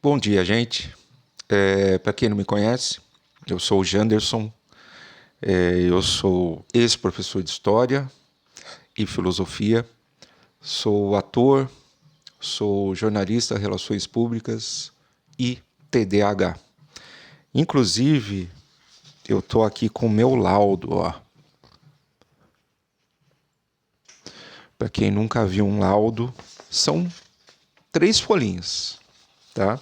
Bom dia, gente. Para quem não me conhece, eu sou o Janderson. Eu sou ex-professor de História e Filosofia. Sou ator, sou jornalista, Relações Públicas e TDAH. Inclusive, eu estou aqui com o meu laudo, ó. Para quem nunca viu um laudo, são 3 folhinhas, tá?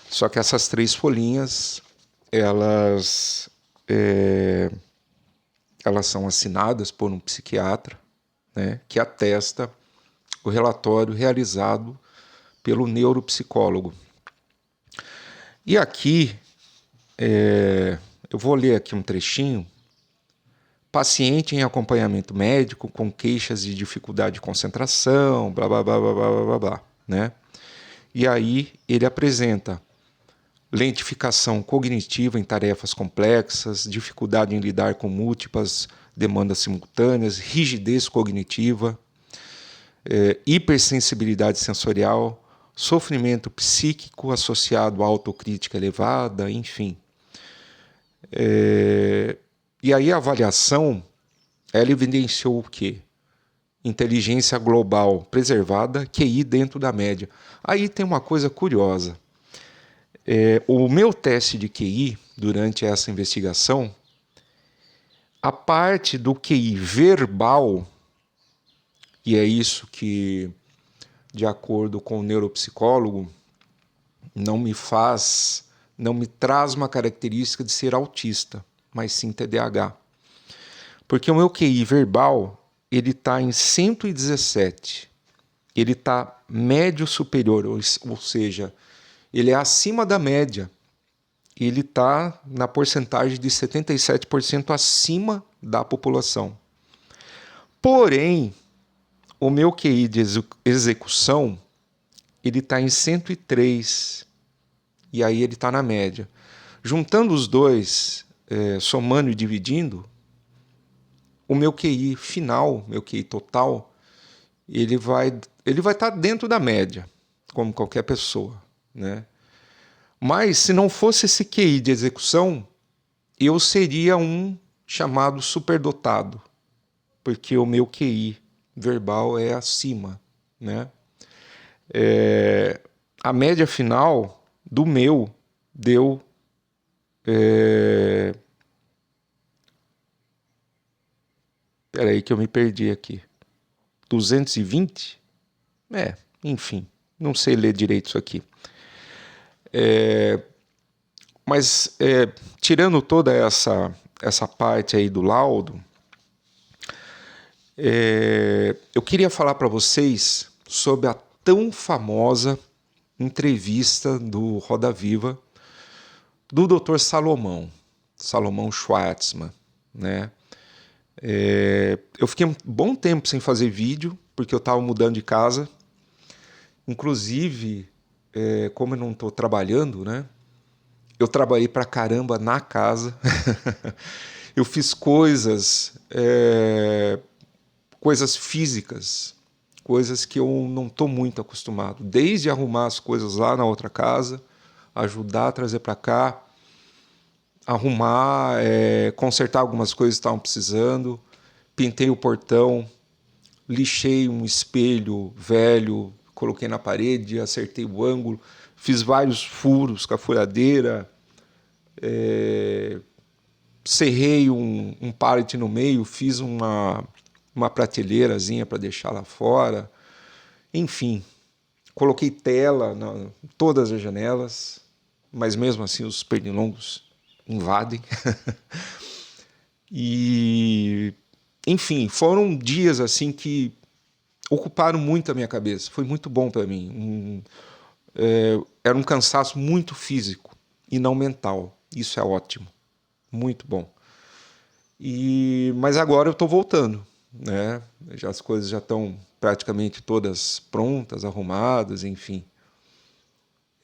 Só que essas 3 folhinhas, elas elas são assinadas por um psiquiatra, né, que atesta o relatório realizado pelo neuropsicólogo. E aqui, eu vou ler aqui um trechinho. Paciente em acompanhamento médico com queixas de dificuldade de concentração, blá, blá, blá, blá, blá, blá, blá, né? E aí ele apresenta lentificação cognitiva em tarefas complexas, dificuldade em lidar com múltiplas demandas simultâneas, rigidez cognitiva, hipersensibilidade sensorial, sofrimento psíquico associado à autocrítica elevada, enfim. E aí a avaliação, ela evidenciou o quê? Inteligência global preservada, QI dentro da média. Aí tem uma coisa curiosa. O meu teste de QI, durante essa investigação, a parte do QI verbal, e é isso que, de acordo com o neuropsicólogo, não me traz uma característica de ser autista, mas sim TDAH. Porque o meu QI verbal, ele está em 117. Ele está médio superior, ou seja, ele é acima da média. Ele está na porcentagem de 77% acima da população. Porém, o meu QI de execução, ele está em 103. E aí ele está na média. Juntando os dois, somando e dividindo, o meu QI final, meu QI total, ele vai estar dentro da média, como qualquer pessoa, né? Mas se não fosse esse QI de execução, eu seria um chamado superdotado, porque o meu QI verbal é acima, né? A média final do meu deu Peraí que eu me perdi aqui. 220? Enfim, não sei ler direito isso aqui. Mas tirando toda essa parte aí do laudo, eu queria falar para vocês sobre a tão famosa entrevista do Roda Viva do Dr. Salomão Schwartzman, né? Eu fiquei um bom tempo sem fazer vídeo, porque eu estava mudando de casa. Inclusive, como eu não estou trabalhando, né? Eu trabalhei pra caramba na casa. Eu fiz coisas físicas, coisas que eu não estou muito acostumado. Desde arrumar as coisas lá na outra casa, ajudar a trazer para cá, arrumar, consertar algumas coisas que estavam precisando, pintei o portão, lixei um espelho velho, coloquei na parede, acertei o ângulo, fiz vários furos com a furadeira, serrei um pallet no meio, fiz uma prateleirazinha para deixar lá fora, enfim, coloquei tela em todas as janelas, mas mesmo assim os pernilongos invadem. E, enfim, foram dias assim que ocuparam muito a minha cabeça. Foi muito bom para mim. Era um cansaço muito físico e não mental. Isso é ótimo, muito bom. Mas agora eu estou voltando, né? As coisas já estão praticamente todas prontas, arrumadas, enfim.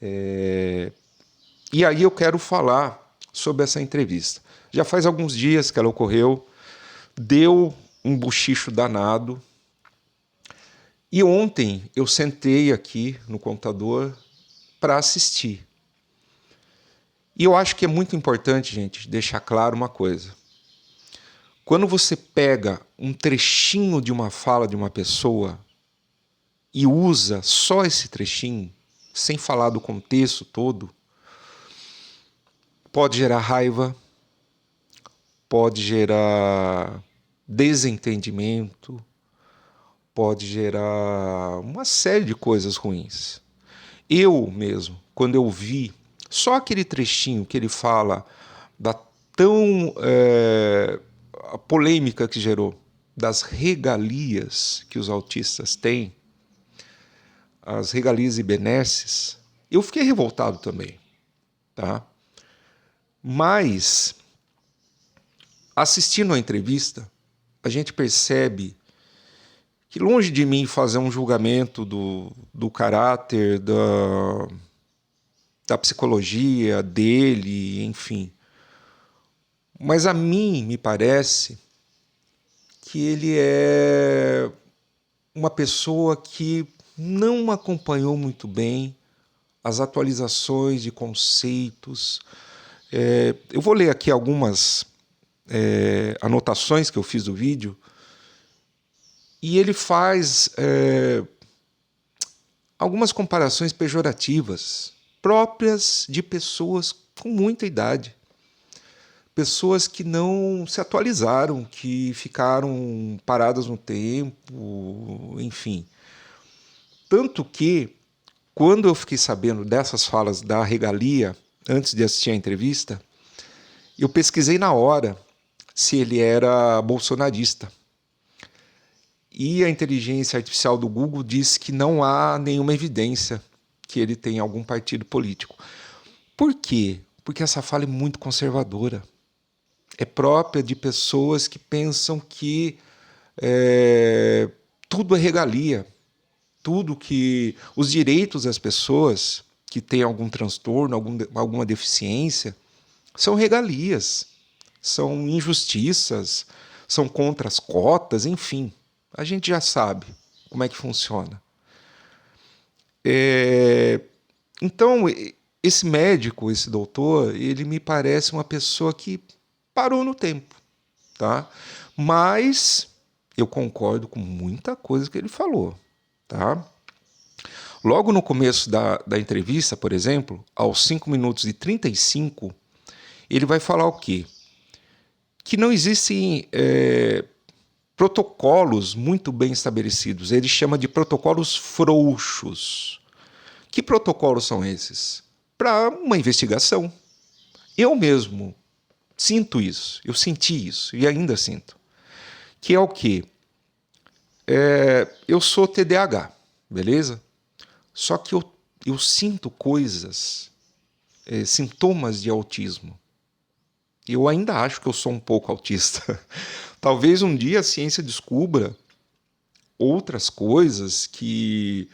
E aí eu quero falar sobre essa entrevista. Já faz alguns dias que ela ocorreu, deu um bochicho danado. E ontem eu sentei aqui no computador para assistir. E eu acho que é muito importante, gente, deixar claro uma coisa. Quando você pega um trechinho de uma fala de uma pessoa e usa só esse trechinho, sem falar do contexto todo, pode gerar raiva, pode gerar desentendimento, pode gerar uma série de coisas ruins. Eu mesmo, quando eu vi só aquele trechinho que ele fala da tão a polêmica que gerou, das regalias que os autistas têm, as regalias e benesses, eu fiquei revoltado também, tá? Mas, assistindo a entrevista, a gente percebe que, longe de mim fazer um julgamento do caráter, da psicologia dele, enfim, mas a mim me parece que ele é uma pessoa que não acompanhou muito bem as atualizações de conceitos. Eu vou ler aqui algumas anotações que eu fiz do vídeo, e ele faz algumas comparações pejorativas próprias de pessoas com muita idade. Pessoas que não se atualizaram, que ficaram paradas no tempo, enfim. Tanto que, quando eu fiquei sabendo dessas falas da regalia, antes de assistir a entrevista, eu pesquisei na hora se ele era bolsonarista. E a inteligência artificial do Google disse que não há nenhuma evidência que ele tenha algum partido político. Por quê? Porque essa fala é muito conservadora. É própria de pessoas que pensam que tudo é regalia, tudo que os direitos das pessoas que têm algum transtorno, alguma deficiência, são regalias, são injustiças, são contra as cotas, enfim. A gente já sabe como é que funciona. Então, esse médico, esse doutor, ele me parece uma pessoa que parou no tempo, tá? Mas eu concordo com muita coisa que ele falou, tá? Logo no começo da entrevista, por exemplo, aos 5 minutos e 35, ele vai falar o quê? Que não existem protocolos muito bem estabelecidos. Ele chama de protocolos frouxos. Que protocolos são esses? Para uma investigação. Eu mesmo sinto isso, eu senti isso e ainda sinto. Que é o quê? Eu sou TDAH, beleza? Só que eu sinto coisas, sintomas de autismo. Eu ainda acho que eu sou um pouco autista. Talvez um dia a ciência descubra outras coisas que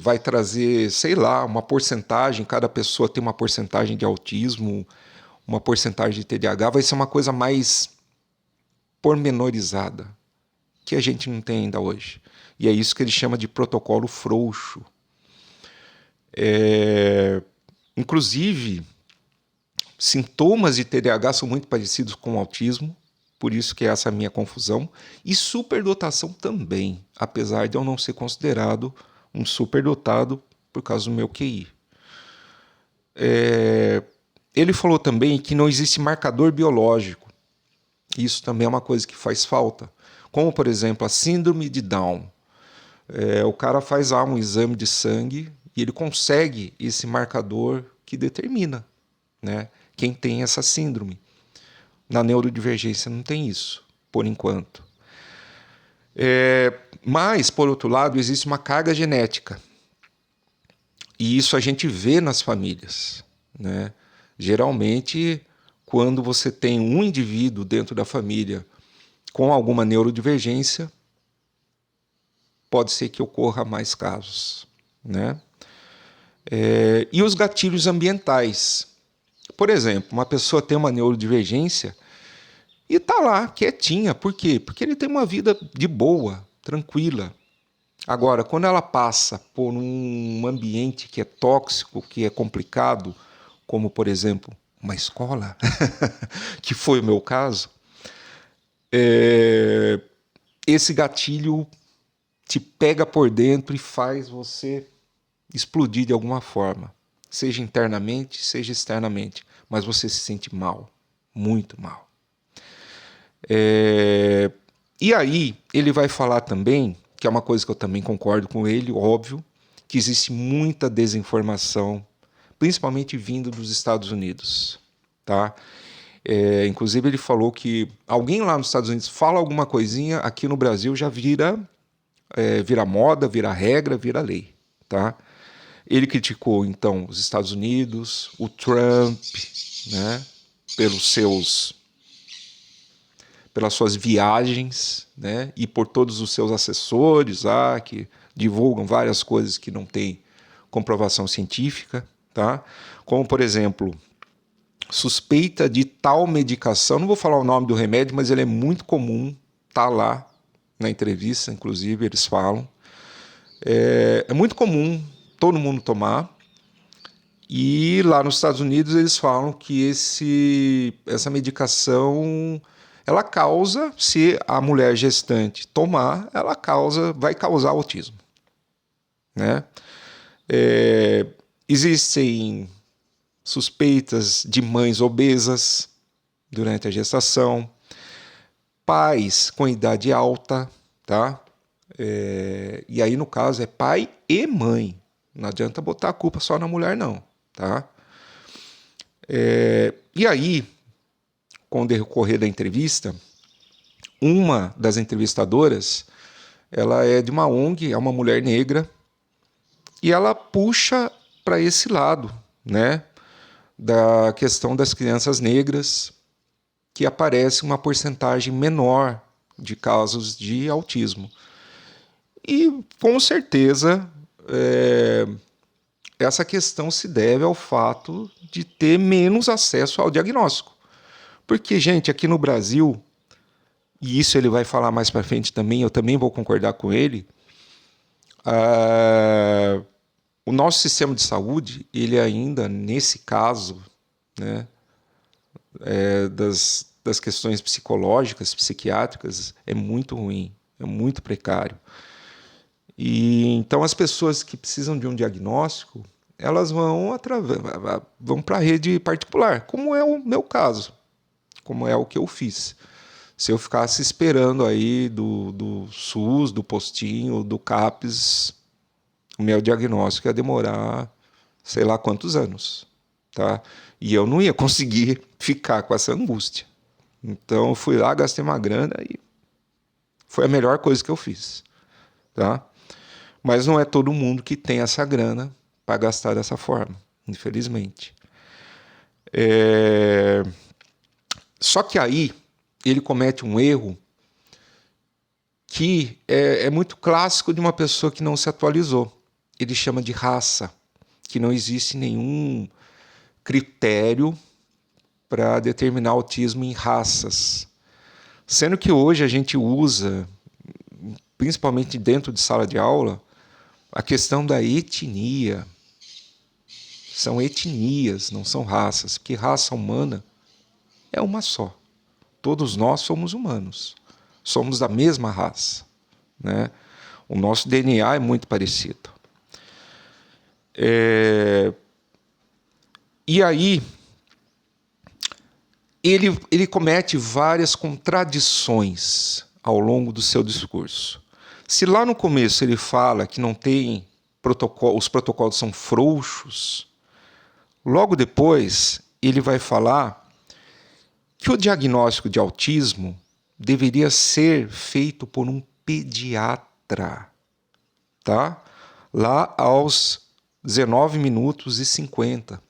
vai trazer, sei lá, uma porcentagem, cada pessoa tem uma porcentagem de autismo, uma porcentagem de TDAH, vai ser uma coisa mais pormenorizada, que a gente não tem ainda hoje. E é isso que ele chama de protocolo frouxo. Inclusive, sintomas de TDAH são muito parecidos com o autismo, por isso que é essa minha confusão, e superdotação também, apesar de eu não ser considerado um superdotado por causa do meu QI. Ele falou também que não existe marcador biológico. Isso também é uma coisa que faz falta. Como, por exemplo, a síndrome de Down. O cara faz um exame de sangue e ele consegue esse marcador que determina, né, quem tem essa síndrome. Na neurodivergência não tem isso, por enquanto. Mas, por outro lado, existe uma carga genética. E isso a gente vê nas famílias, né? Geralmente, quando você tem um indivíduo dentro da família com alguma neurodivergência, pode ser que ocorra mais casos, né? E os gatilhos ambientais. Por exemplo, uma pessoa tem uma neurodivergência e está lá, quietinha. Por quê? Porque ele tem uma vida de boa, tranquila. Agora, quando ela passa por um ambiente que é tóxico, que é complicado, como, por exemplo, uma escola, que foi o meu caso, esse gatilho te pega por dentro e faz você explodir de alguma forma, seja internamente, seja externamente, mas você se sente mal, muito mal. E aí ele vai falar também, que é uma coisa que eu também concordo com ele, óbvio, que existe muita desinformação, principalmente vindo dos Estados Unidos, tá? Inclusive ele falou que alguém lá nos Estados Unidos fala alguma coisinha, aqui no Brasil já vira moda, vira regra, vira lei, tá? Ele criticou então os Estados Unidos, o Trump, né? Pelas suas viagens, né? E por todos os seus assessores que divulgam várias coisas que não têm comprovação científica, tá? Como, por exemplo, suspeita de tal medicação, não vou falar o nome do remédio, mas ele é muito comum, tá lá na entrevista, inclusive, eles falam. É muito comum todo mundo tomar, e lá nos Estados Unidos eles falam que essa medicação ela causa, se a mulher gestante tomar, vai causar autismo, né? Existem suspeitas de mães obesas durante a gestação, pais com idade alta, tá? E aí no caso é pai e mãe. Não adianta botar a culpa só na mulher não, tá? E aí, com o decorrer da entrevista, uma das entrevistadoras, ela é de uma ONG, é uma mulher negra, e ela puxa para esse lado, né, da questão das crianças negras, que aparece uma porcentagem menor de casos de autismo. E, com certeza, essa questão se deve ao fato de ter menos acesso ao diagnóstico. Porque, gente, aqui no Brasil, e isso ele vai falar mais para frente também, eu também vou concordar com ele, o nosso sistema de saúde, ele ainda, nesse caso, né, das questões psicológicas, psiquiátricas, é muito ruim, é muito precário. E então as pessoas que precisam de um diagnóstico, elas vão para a rede particular, como é o meu caso, como é o que eu fiz. Se eu ficasse esperando aí do SUS, do postinho, do CAPES, o meu diagnóstico ia demorar sei lá quantos anos, tá? E eu não ia conseguir ficar com essa angústia. Então eu fui lá, gastei uma grana e foi a melhor coisa que eu fiz, tá? Mas não é todo mundo que tem essa grana para gastar dessa forma, infelizmente. Só que aí ele comete um erro que é muito clássico de uma pessoa que não se atualizou. Ele chama de raça, que não existe nenhum critério para determinar autismo em raças. Sendo que hoje a gente usa, principalmente dentro de sala de aula, a questão da etnia. São etnias, não são raças, porque raça humana é uma só. Todos nós somos humanos, somos da mesma raça, né? O nosso DNA é muito parecido. E aí, ele comete várias contradições ao longo do seu discurso. Se lá no começo ele fala que não tem protocolo, os protocolos são frouxos, logo depois ele vai falar que o diagnóstico de autismo deveria ser feito por um pediatra, tá? Lá aos 19 minutos e 50.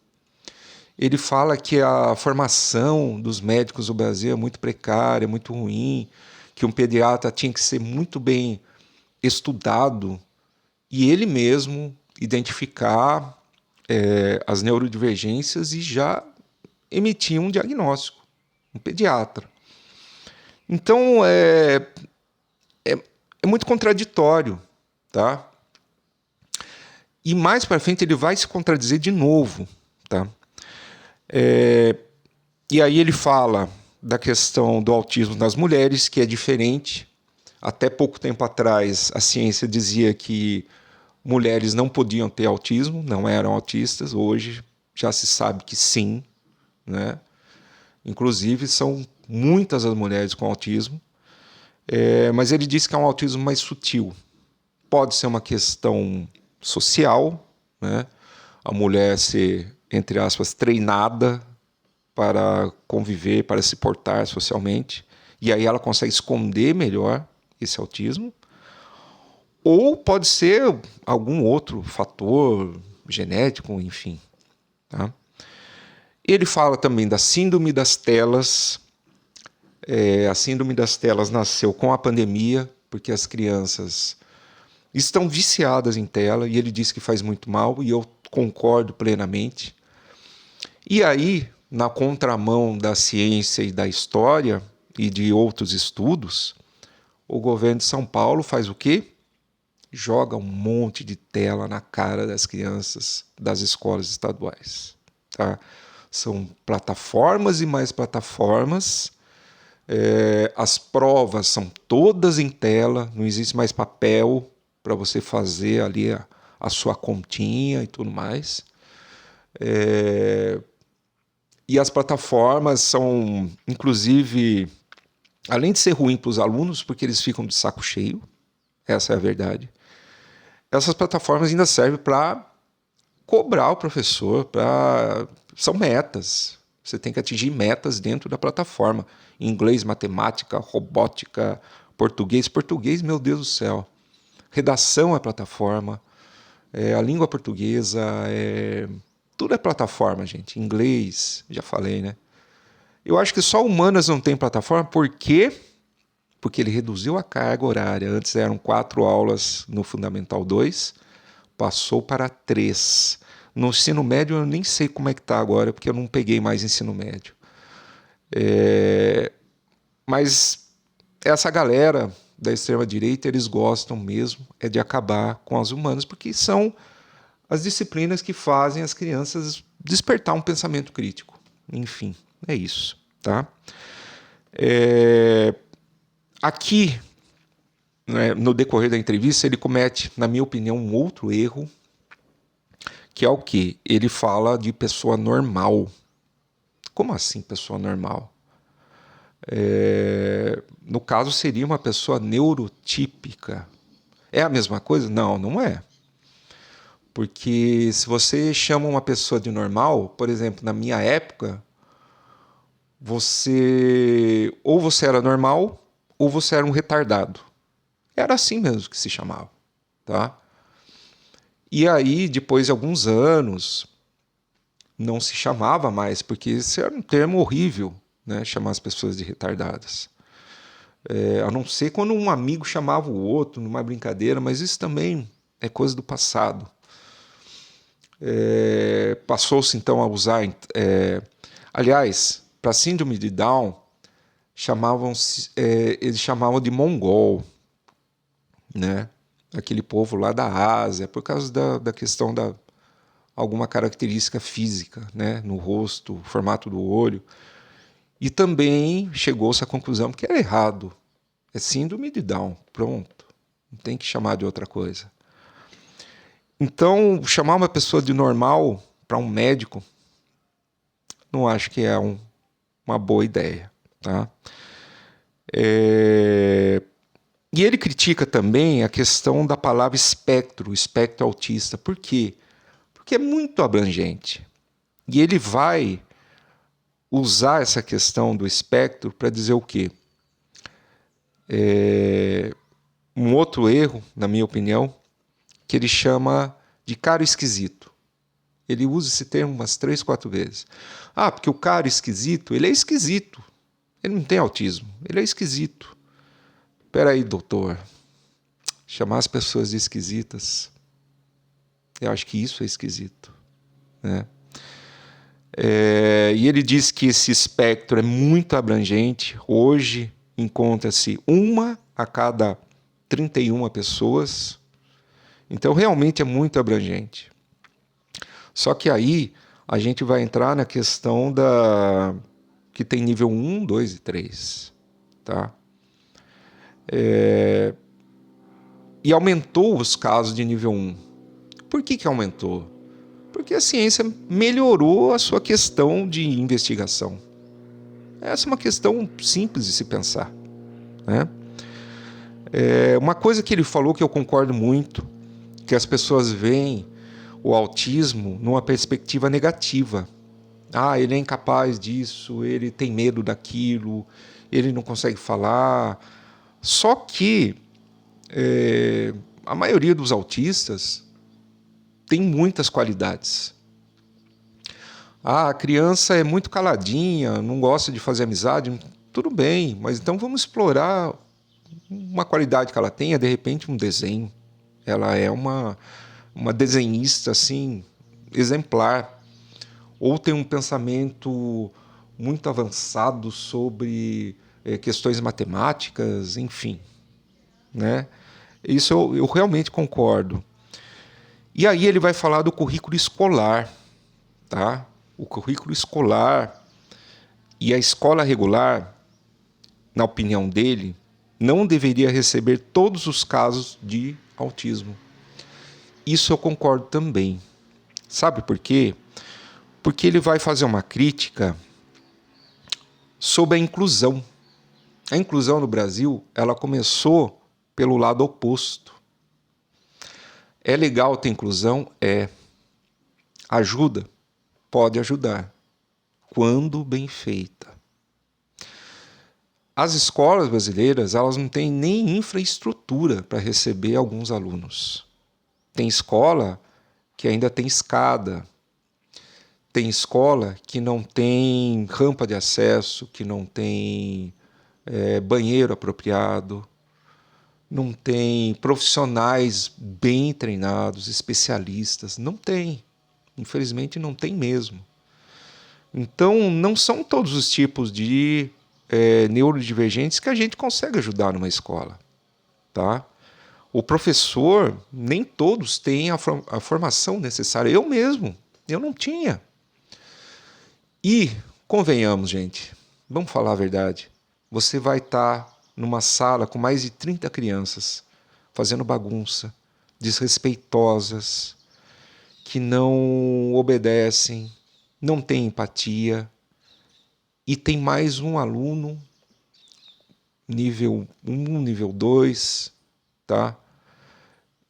Ele fala que a formação dos médicos do Brasil é muito precária, é muito ruim, que um pediatra tinha que ser muito bem estudado e ele mesmo identificar as neurodivergências e já emitir um diagnóstico, um pediatra. Então, é muito contraditório, tá? E mais para frente ele vai se contradizer de novo, tá? E aí ele fala da questão do autismo nas mulheres, que é diferente. Até pouco tempo atrás, a ciência dizia que mulheres não podiam ter autismo, não eram autistas. Hoje já se sabe que sim, né? Inclusive, são muitas as mulheres com autismo. Mas ele diz que é um autismo mais sutil. Pode ser uma questão social, né? A mulher ser, entre aspas, treinada para conviver, para se portar socialmente, e aí ela consegue esconder melhor esse autismo. Ou pode ser algum outro fator genético, enfim. Tá? Ele fala também da síndrome das telas. A síndrome das telas nasceu com a pandemia, porque as crianças estão viciadas em tela, e ele diz que faz muito mal, e eu concordo plenamente. E aí, na contramão da ciência e da história e de outros estudos, o governo de São Paulo faz o quê? Joga um monte de tela na cara das crianças das escolas estaduais. Tá? São plataformas e mais plataformas. As provas são todas em tela, não existe mais papel para você fazer ali a sua continha e tudo mais. E as plataformas são, inclusive, além de ser ruim para os alunos, porque eles ficam de saco cheio, essa é a verdade, essas plataformas ainda servem para cobrar o professor, são metas. Você tem que atingir metas dentro da plataforma. Inglês, matemática, robótica, português. Português, meu Deus do céu. Redação é plataforma. A língua portuguesa, tudo é plataforma, gente. Inglês, já falei, né? Eu acho que só humanas não tem plataforma, por quê? Porque ele reduziu a carga horária. Antes eram 4 aulas no Fundamental 2, passou para 3. No ensino médio eu nem sei como é que está agora, porque eu não peguei mais ensino médio. Mas essa galera da extrema-direita, eles gostam mesmo de acabar com as humanas, porque são as disciplinas que fazem as crianças despertar um pensamento crítico. Enfim, é isso. Tá? Aqui, né, no decorrer da entrevista, ele comete, na minha opinião, um outro erro, que é o quê? Ele fala de pessoa normal. Como assim pessoa normal? No caso, seria uma pessoa neurotípica. É a mesma coisa? Não, não é. Porque se você chama uma pessoa de normal, por exemplo, na minha época, ou você era normal ou você era um retardado. Era assim mesmo que se chamava, tá? E aí, depois de alguns anos, não se chamava mais, porque isso era um termo horrível, né? Chamar as pessoas de retardadas. A não ser quando um amigo chamava o outro numa brincadeira, mas isso também é coisa do passado. Passou-se então a usar... aliás, para síndrome de Down, eles chamavam de mongol, né? Aquele povo lá da Ásia, por causa da questão da alguma característica física, né? No rosto, formato do olho. E também chegou-se à conclusão que era errado. É síndrome de Down, pronto. Não tem que chamar de outra coisa. Então, chamar uma pessoa de normal para um médico, não acho que é uma boa ideia. Tá? E ele critica também a questão da palavra espectro autista. Por quê? Porque é muito abrangente. E ele vai usar essa questão do espectro para dizer o quê? Um outro erro, na minha opinião, que ele chama de cara esquisito. Ele usa esse termo umas 3, 4 vezes. Ah, porque o cara esquisito, ele é esquisito. Ele não tem autismo, ele é esquisito. Espera aí, doutor. Chamar as pessoas de esquisitas, eu acho que isso é esquisito. Né? E ele diz que esse espectro é muito abrangente. Hoje encontra-se 1 a cada 31 pessoas Então, realmente é muito abrangente. Só que aí a gente vai entrar na questão que tem nível 1, 2 e 3. Tá? E aumentou os casos de nível 1. Por que aumentou? Porque a ciência melhorou a sua questão de investigação. Essa é uma questão simples de se pensar, né? Uma coisa que ele falou que eu concordo muito, que as pessoas veem o autismo numa perspectiva negativa. Ah, ele é incapaz disso, ele tem medo daquilo, ele não consegue falar. Só que a maioria dos autistas tem muitas qualidades. Ah, a criança é muito caladinha, não gosta de fazer amizade. Tudo bem, mas então vamos explorar uma qualidade que ela tenha, de repente um desenho. Ela é uma desenhista assim, exemplar. Ou tem um pensamento muito avançado sobre questões matemáticas, enfim. Né? Isso eu realmente concordo. E aí ele vai falar do currículo escolar. Tá? O currículo escolar e a escola regular, na opinião dele, não deveria receber todos os casos de autismo. Isso eu concordo também. Sabe por quê? Porque ele vai fazer uma crítica sobre a inclusão. A inclusão no Brasil, ela começou pelo lado oposto. É legal ter inclusão? É. Ajuda? Pode ajudar. Quando bem feita. As escolas brasileiras, elas não têm nem infraestrutura para receber alguns alunos. Tem escola que ainda tem escada. Tem escola que não tem rampa de acesso, que não tem banheiro apropriado, não tem profissionais bem treinados, especialistas. Não tem. Infelizmente, não tem mesmo. Então, não são todos os tipos de neurodivergentes que a gente consegue ajudar numa escola. Tá? O professor, nem todos têm a formação necessária. Eu mesmo, eu não tinha. E, convenhamos, gente, vamos falar a verdade, você vai estar numa sala com mais de 30 crianças fazendo bagunça, desrespeitosas, que não obedecem, não têm empatia, e tem mais um aluno, nível 1, nível 2, tá?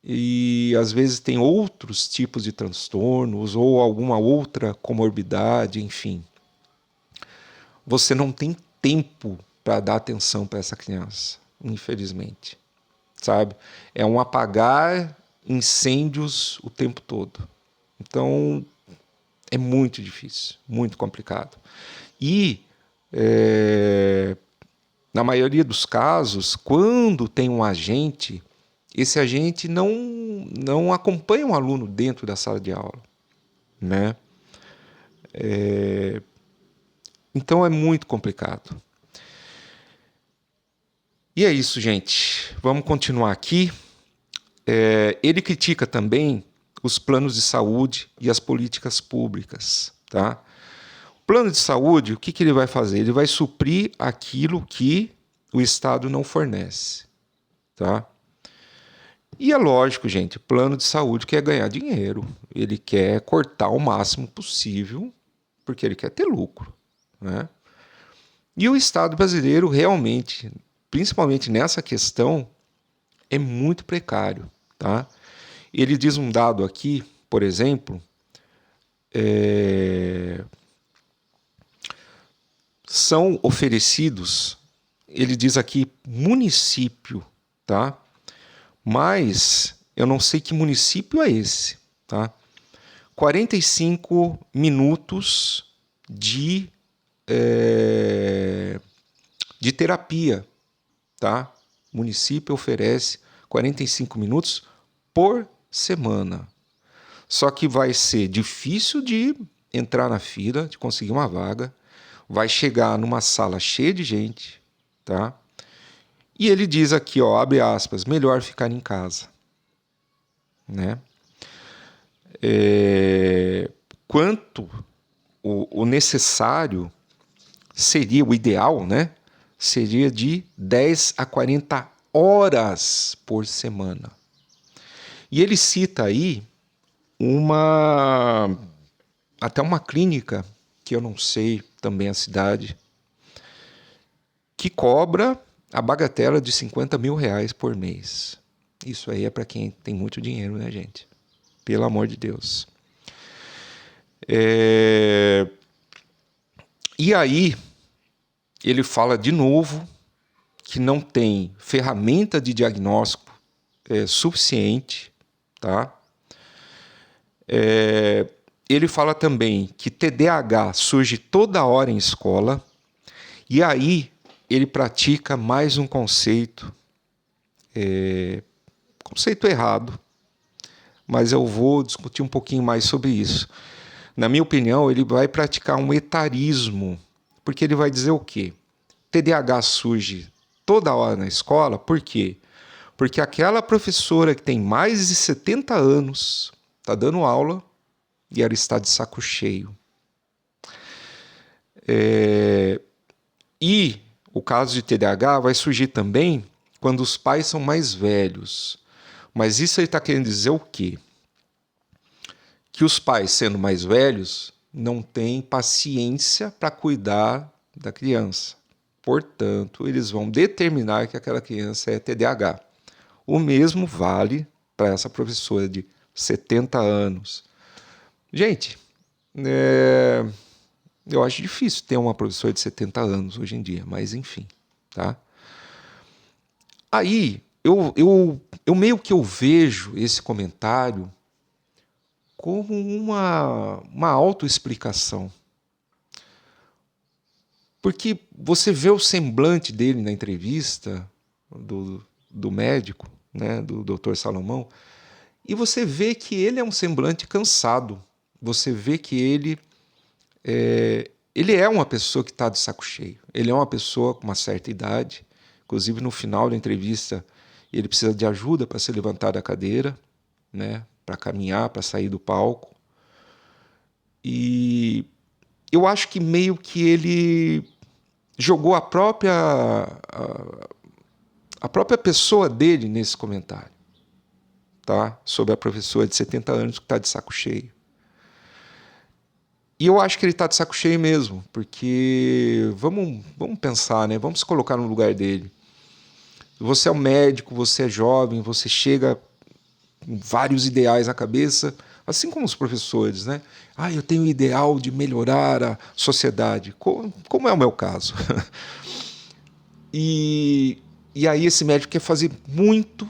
E às vezes tem outros tipos de transtornos ou alguma outra comorbidade, enfim. Você não tem tempo para dar atenção para essa criança, infelizmente, sabe? É um apagar incêndios o tempo todo. Então, é muito difícil, muito complicado. E, na maioria dos casos, quando tem um agente, esse agente não acompanha um aluno dentro da sala de aula, né? Então é muito complicado. E é isso, gente. Vamos continuar aqui. Ele critica também os planos de saúde e as políticas públicas. Tá? O plano de saúde, o que ele vai fazer? Ele vai suprir aquilo que o Estado não fornece. Tá? E é lógico, gente, plano de saúde quer ganhar dinheiro. Ele quer cortar o máximo possível, porque ele quer ter lucro. Né? E o Estado brasileiro realmente, principalmente nessa questão, é muito precário. Tá? Ele diz um dado aqui, por exemplo, são oferecidos, ele diz aqui município, tá? Mas eu não sei que município é esse, tá? 45 minutos de terapia, tá? O município oferece 45 minutos por semana. Só que vai ser difícil de entrar na fila, de conseguir uma vaga, vai chegar numa sala cheia de gente, tá? E ele diz aqui, ó, abre aspas, melhor ficar em casa. né? Quanto o necessário seria, o ideal, né? Seria de 10 a 40 horas por semana. E ele cita aí até uma clínica, que eu não sei também a cidade, que cobra a bagatela de R$50 mil por mês. Isso aí é para quem tem muito dinheiro, né, gente? Pelo amor de Deus. E aí, ele fala de novo que não tem ferramenta de diagnóstico suficiente, tá? Ele fala também que TDAH surge toda hora em escola, e aí ele pratica mais um conceito errado, mas eu vou discutir um pouquinho mais sobre isso. Na minha opinião, ele vai praticar um etarismo, porque ele vai dizer o quê? TDAH surge toda hora na escola, por quê? Porque aquela professora que tem mais de 70 anos está dando aula e ela está de saco cheio. E o caso de TDAH vai surgir também quando os pais são mais velhos. Mas isso ele está querendo dizer o quê? Que os pais, sendo mais velhos, não têm paciência para cuidar da criança. Portanto, eles vão determinar que aquela criança é TDAH. O mesmo vale para essa professora de 70 anos. Gente, eu acho difícil ter uma professora de 70 anos hoje em dia, mas enfim, tá? Aí, eu meio que eu vejo esse comentário como uma autoexplicação. Porque você vê o semblante dele na entrevista do médico, né, do Dr. Salomão, e você vê que ele é um semblante cansado. Você vê que ele é uma pessoa que está de saco cheio. Ele é uma pessoa com uma certa idade. Inclusive, no final da entrevista, ele precisa de ajuda para se levantar da cadeira, né, para caminhar, para sair do palco. E eu acho que meio que ele jogou a própria pessoa dele nesse comentário, tá? Sobre a professora de 70 anos que está de saco cheio. E eu acho que ele está de saco cheio mesmo, porque vamos pensar, né? Vamos se colocar no lugar dele. Você é um médico, você é jovem, você chega com vários ideais na cabeça, assim como os professores, né? Eu tenho o ideal de melhorar a sociedade, como é o meu caso. E aí esse médico quer fazer muito,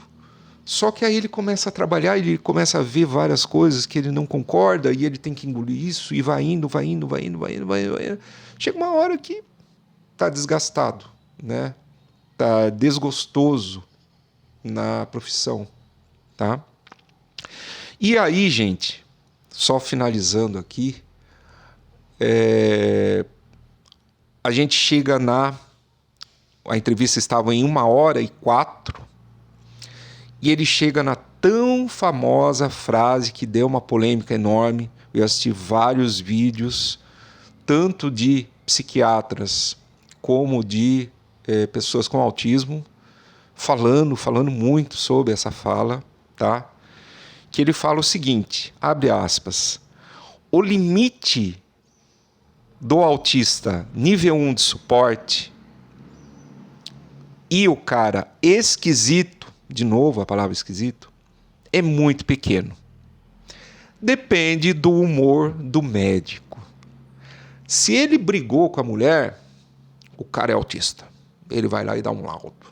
só que aí ele começa a trabalhar, ele começa a ver várias coisas que ele não concorda e ele tem que engolir isso e vai indo. Chega uma hora que está desgastado, né? Está desgostoso na profissão, tá? E aí, gente, só finalizando aqui, a gente chega a entrevista estava em 1h04 e ele chega na tão famosa frase que deu uma polêmica enorme. Eu assisti vários vídeos, tanto de psiquiatras como de pessoas com autismo, falando muito sobre essa fala, tá? Que ele fala o seguinte, abre aspas, o limite do autista nível 1 de suporte e o cara esquisito, de novo a palavra esquisito, é muito pequeno. Depende do humor do médico. Se ele brigou com a mulher, o cara é autista. Ele vai lá e dá um laudo.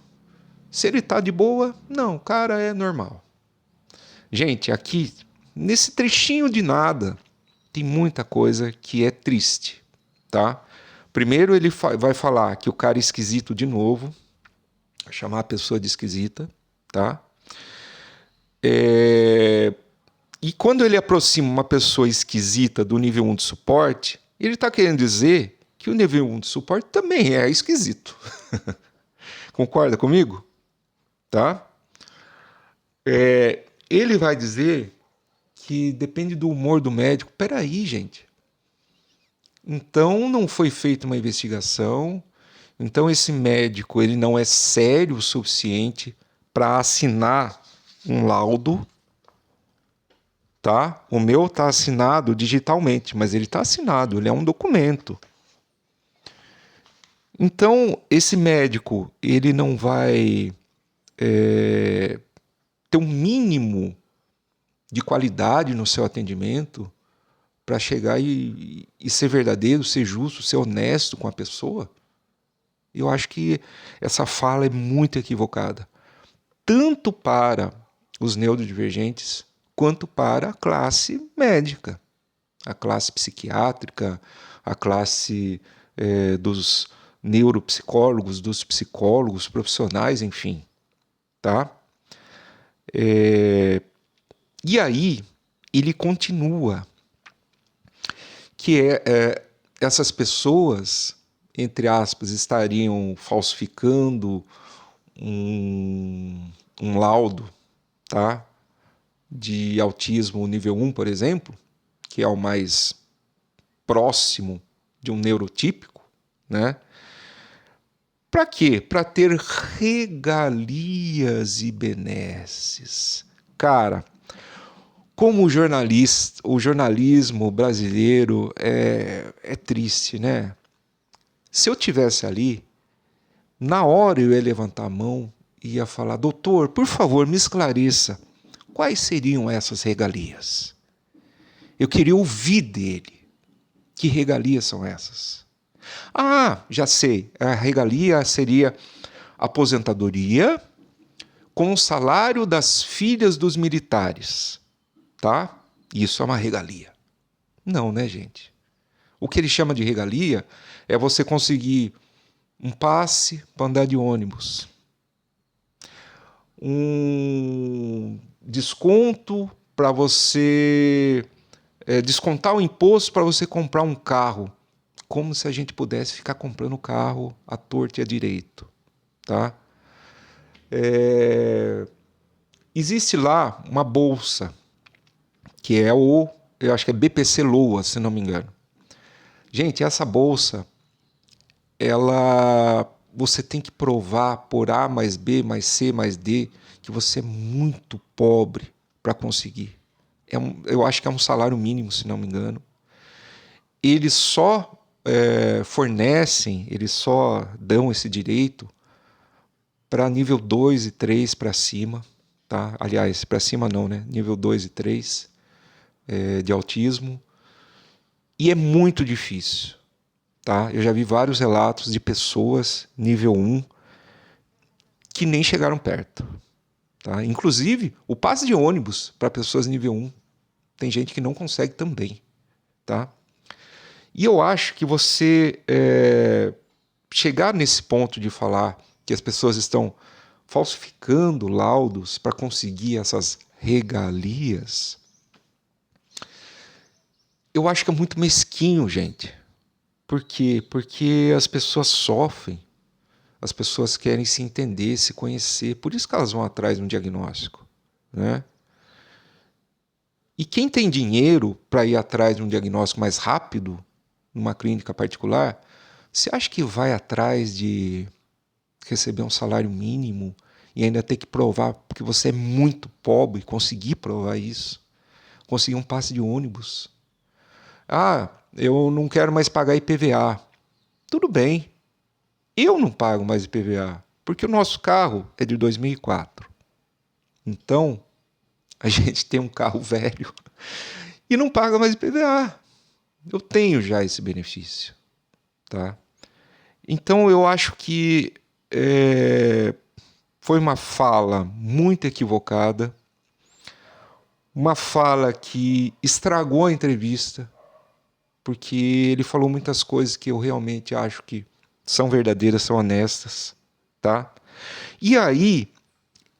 Se ele tá de boa, não, o cara é normal. Gente, aqui, nesse trechinho de nada, tem muita coisa que é triste, tá? Primeiro ele vai falar que o cara é esquisito de novo, vai chamar a pessoa de esquisita, tá? E quando ele aproxima uma pessoa esquisita do nível 1 de suporte, ele está querendo dizer que o nível 1 de suporte também é esquisito. Concorda comigo? Tá? Ele vai dizer que depende do humor do médico. Peraí, gente. Então não foi feita uma investigação. Então esse médico ele não é sério o suficiente para assinar um laudo, tá? O meu está assinado digitalmente, mas ele está assinado, ele é um documento. Então esse médico ele não vai ter um mínimo de qualidade no seu atendimento para chegar e ser verdadeiro, ser justo, ser honesto com a pessoa? Eu acho que essa fala é muito equivocada, tanto para os neurodivergentes quanto para a classe médica, a classe psiquiátrica, a classe dos neuropsicólogos, dos psicólogos profissionais, enfim, tá? E aí ele continua que essas pessoas, entre aspas, estariam falsificando um laudo, tá? De autismo nível 1, por exemplo, que é o mais próximo de um neurotípico, né? Para quê? Para ter regalias e benesses. Cara, como o jornalismo brasileiro é triste, né? Se eu tivesse ali, na hora eu ia levantar a mão e ia falar: doutor, por favor, me esclareça, quais seriam essas regalias? Eu queria ouvir dele. Que regalias são essas? Ah, já sei. A regalia seria aposentadoria com o salário das filhas dos militares, tá? Isso é uma regalia. Não, né, gente? O que ele chama de regalia é você conseguir um passe para andar de ônibus, um desconto para você descontar o imposto para você comprar um carro, como se a gente pudesse ficar comprando carro à torta e à direito, tá? Existe lá uma bolsa que eu acho que é BPC Loa, se não me engano. Gente, essa bolsa, você tem que provar por A mais B mais C mais D que você é muito pobre para conseguir. Eu acho que é um salário mínimo, se não me engano. Eles só fornecem, eles só dão esse direito para nível 2 e 3 para cima. Tá? Aliás, para cima não, né? Nível 2 e 3 de autismo. E é muito difícil. Tá? Eu já vi vários relatos de pessoas nível 1 que nem chegaram perto. Tá? Inclusive, o passe de ônibus para pessoas nível 1. Tem gente que não consegue também. Tá? E eu acho que você chegar nesse ponto de falar que as pessoas estão falsificando laudos para conseguir essas regalias, eu acho que é muito mesquinho, gente. Por quê? Porque as pessoas sofrem, as pessoas querem se entender, se conhecer, por isso que elas vão atrás de um diagnóstico, né? E quem tem dinheiro para ir atrás de um diagnóstico mais rápido, numa clínica particular, você acha que vai atrás de receber um salário mínimo e ainda ter que provar que você é muito pobre, conseguir provar isso, conseguir um passe de ônibus? Ah, eu não quero mais pagar IPVA. Tudo bem, eu não pago mais IPVA, porque o nosso carro é de 2004. Então, a gente tem um carro velho e não paga mais IPVA. Eu tenho já esse benefício, tá? Então, eu acho que foi uma fala muito equivocada, uma fala que estragou a entrevista, porque ele falou muitas coisas que eu realmente acho que são verdadeiras, são honestas, tá? E aí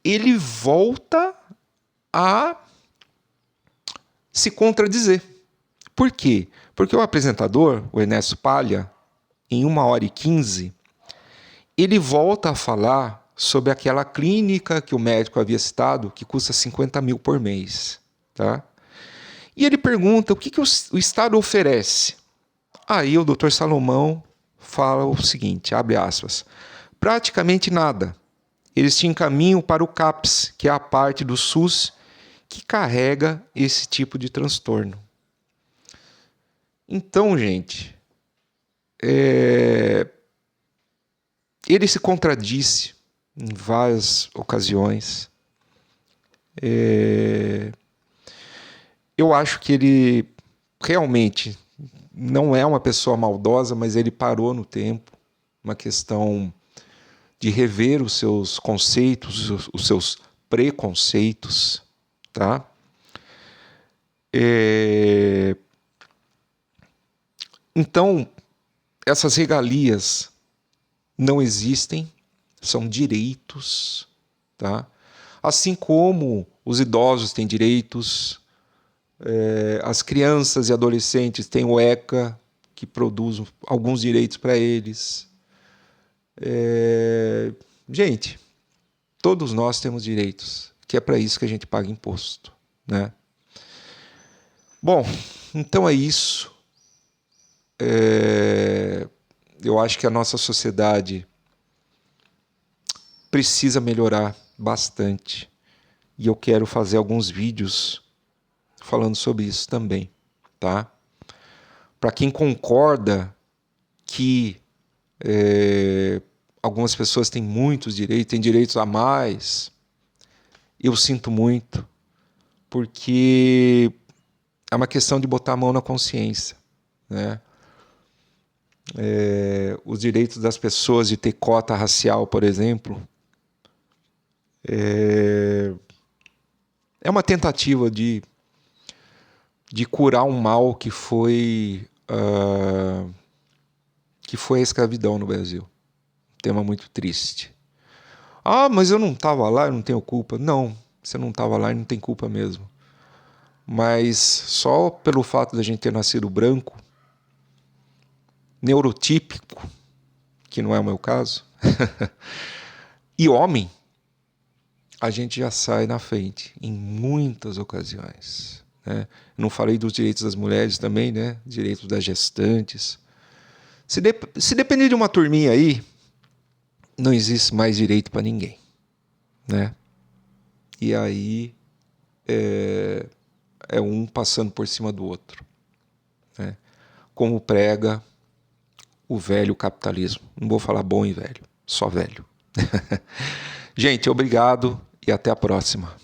ele volta a se contradizer. Por quê? Porque o apresentador, o Ernesto Palha, em 1h15, ele volta a falar sobre aquela clínica que o médico havia citado, que custa 50 mil por mês. Tá? E ele pergunta o que o Estado oferece. Aí o Dr. Salomão fala o seguinte, abre aspas, praticamente nada. Eles te encaminham para o CAPS, que é a parte do SUS que carrega esse tipo de transtorno. Então, gente, ele se contradisse em várias ocasiões. Eu acho que ele realmente não é uma pessoa maldosa, mas ele parou no tempo, uma questão de rever os seus conceitos, os seus preconceitos, tá? Então, essas regalias não existem, são direitos, tá? Assim como os idosos têm direitos, as crianças e adolescentes têm o ECA, que produz alguns direitos para eles. Gente, todos nós temos direitos, que é para isso que a gente paga imposto, né? Bom, então é isso. Eu acho que a nossa sociedade precisa melhorar bastante. E eu quero fazer alguns vídeos falando sobre isso também, tá? Para quem concorda que algumas pessoas têm muitos direitos, têm direitos a mais, eu sinto muito, porque é uma questão de botar a mão na consciência, né? Os direitos das pessoas de ter cota racial, por exemplo, é uma tentativa de curar um mal que foi a escravidão no Brasil. Um tema muito triste. Ah, mas eu não estava lá, eu não tenho culpa. Não, você não estava lá e não tem culpa mesmo. Mas só pelo fato de a gente ter nascido branco, neurotípico, que não é o meu caso, e homem, a gente já sai na frente em muitas ocasiões, né? Não falei dos direitos das mulheres também, né? Direitos das gestantes. Se depender de uma turminha aí, não existe mais direito para ninguém, né? E aí é um passando por cima do outro, né? Como prega o velho capitalismo. Não vou falar bom e velho, só velho. Gente, obrigado e até a próxima.